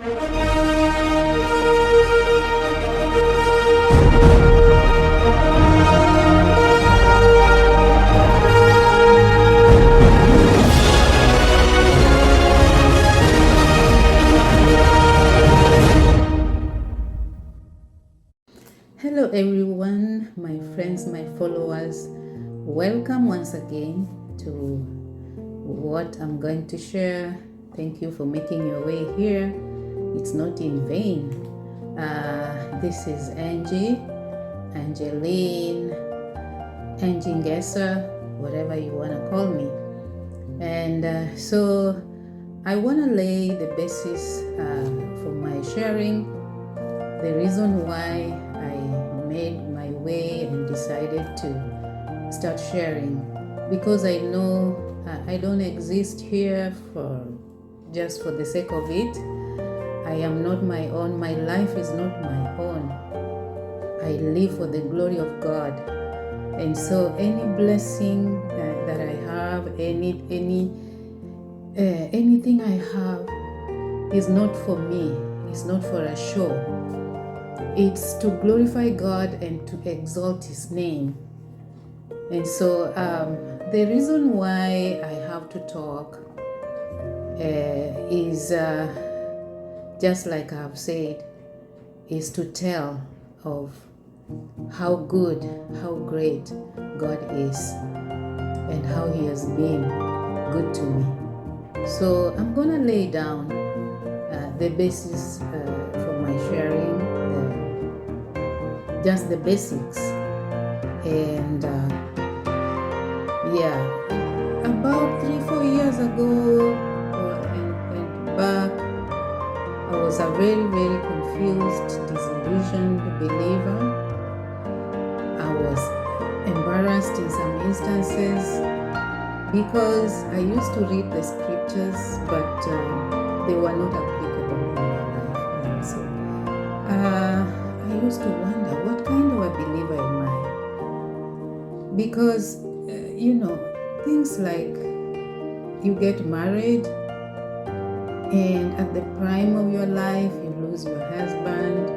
Hello everyone, my friends, my followers. Welcome once again to what I'm going to share. Thank you for making your way here. It's not in vain. This is Angie, Angeline, Angie Ngessa, whatever you want to call me. And so I want to lay the basis for my sharing, the reason why I made my way and decided to start sharing, because I know I don't exist here just for the sake of it. I am not my own. My life is not my own. I live for the glory of God. And so any blessing that I have, anything I have is not for me. It's not for a show. It's to glorify God and to exalt His name. And so the reason why I have to talk is just like I've said, is to tell of how good, how great God is and how He has been good to me. So I'm going to lay down the basis for my sharing, just the basics. And about 3-4 years ago and back, I was a very, very confused, disillusioned believer. I was embarrassed in some instances because I used to read the scriptures, but they were not applicable in my life. And so I used to wonder, what kind of a believer am I? Because, things like you get married, and at the prime of your life, you lose your husband,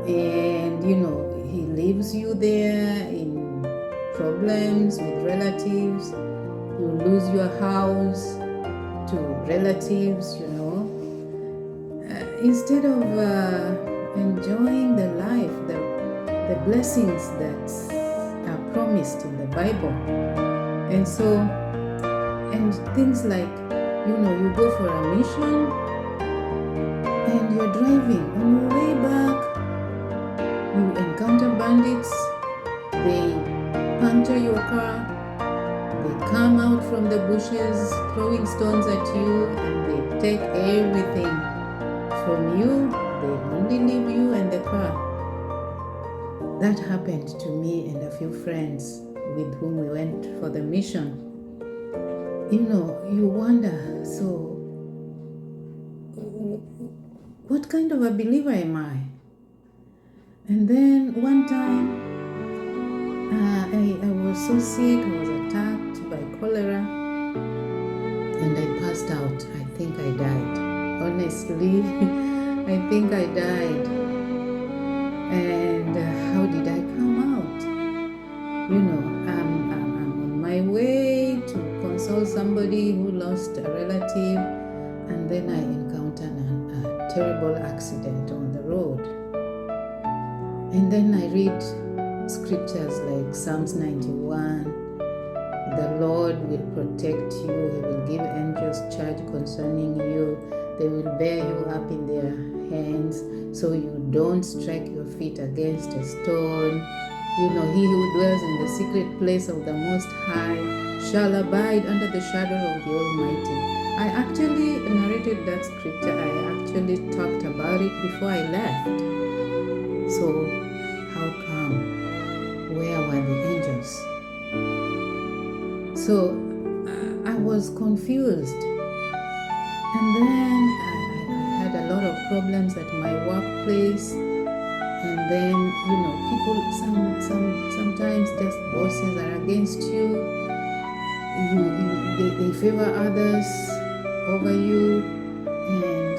and he leaves you there in problems with relatives. You lose your house to relatives, instead of enjoying the life, the blessings that are promised in the Bible. And so, and things like, you go for a mission and you're driving. On your way back, you encounter bandits. They puncture your car. They come out from the bushes throwing stones at you, and they take everything from you. They only leave you and the car. That happened to me and a few friends with whom we went for the mission. You wonder, so what kind of a believer am I? And then one time, I was so sick, I was attacked by cholera, and I passed out. I think I died. Honestly, I think I died. And how did I come out? I'm on my way to console somebody who lost a relative, and then I encountered a terrible accident on the road. And then I read scriptures like Psalms 91, the Lord will protect you, He will give angels charge concerning you, they will bear you up in their hands so you don't strike your feet against a stone. He who dwells in the secret place of the Most High shall abide under the shadow of the Almighty. I actually narrated that scripture. I actually talked about it before I left. So, how come? Where were the angels? So, I was confused. And then I had a lot of problems at my workplace. And then, people sometimes just bosses are against you. They favor others over you, and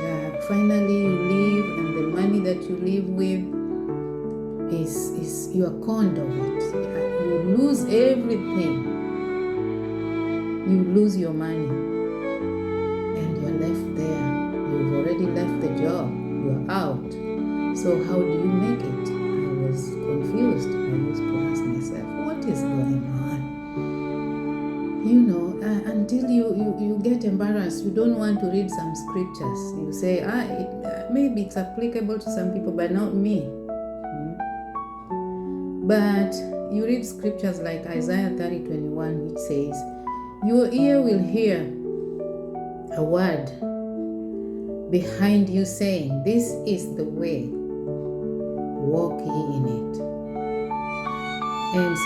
finally you leave, and the money that you live with is you are conned of it. You lose everything. You lose your money, and you're left there. You've already left the job. You're out. So how do you make it? I was confused. I used to ask myself, what is going on? You know, until you get embarrassed, you don't want to read some scriptures. You say, maybe it's applicable to some people, but not me. But you read scriptures like Isaiah 30:21, which says, your ear will hear a word behind you saying, this is the way, walk ye in it. And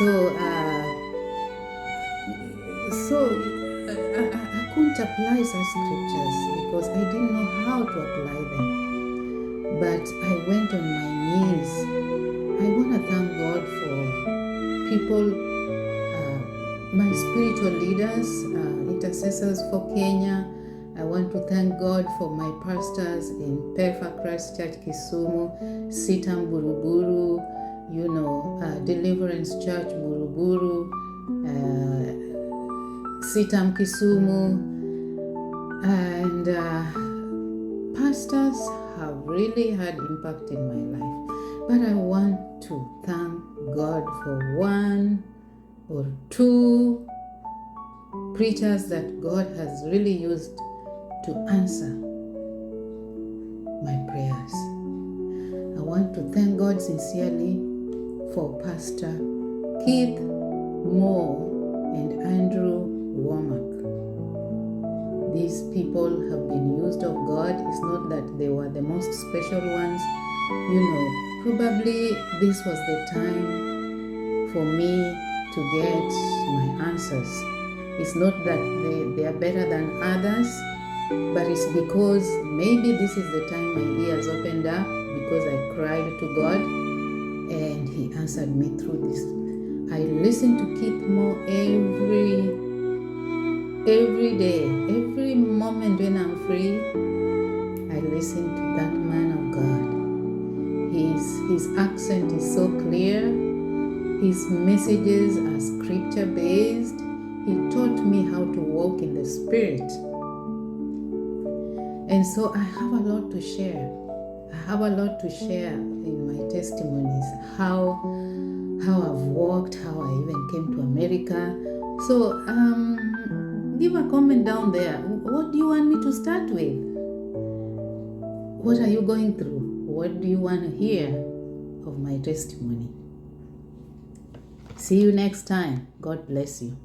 I couldn't apply such scriptures because I didn't know how to apply them. But I went on my knees. I want to thank God for people, my spiritual leaders, intercessors for Kenya. I want to thank God for my pastors in Pefa Christ Church Kisumu, Sitam Buruburu, Deliverance Church Buruburu, Sitam Kisumu, and pastors have really had impact in my life. But I want to thank God for one or two preachers that God has really used to answer my prayers. I want to thank God sincerely for Pastor Keith Moore and Andrew Womack. These people have been used of God. It's not that they were the most special ones. Probably this was the time for me to get my answers. It's not that they are better than others, but it's because maybe this is the time my ears opened up because I cried to God and He answered me through this. I listen to Keith Moore every day, every moment when I'm free. I listen to that man of God. His accent is so clear. His messages are scripture based. He taught me how to walk in the Spirit. And so I have a lot to share. I have a lot to share in my testimonies, how I've walked, how I even came to America. So leave a comment down there. What do you want me to start with? What are you going through? What do you want to hear of my testimony? See you next time. God bless you.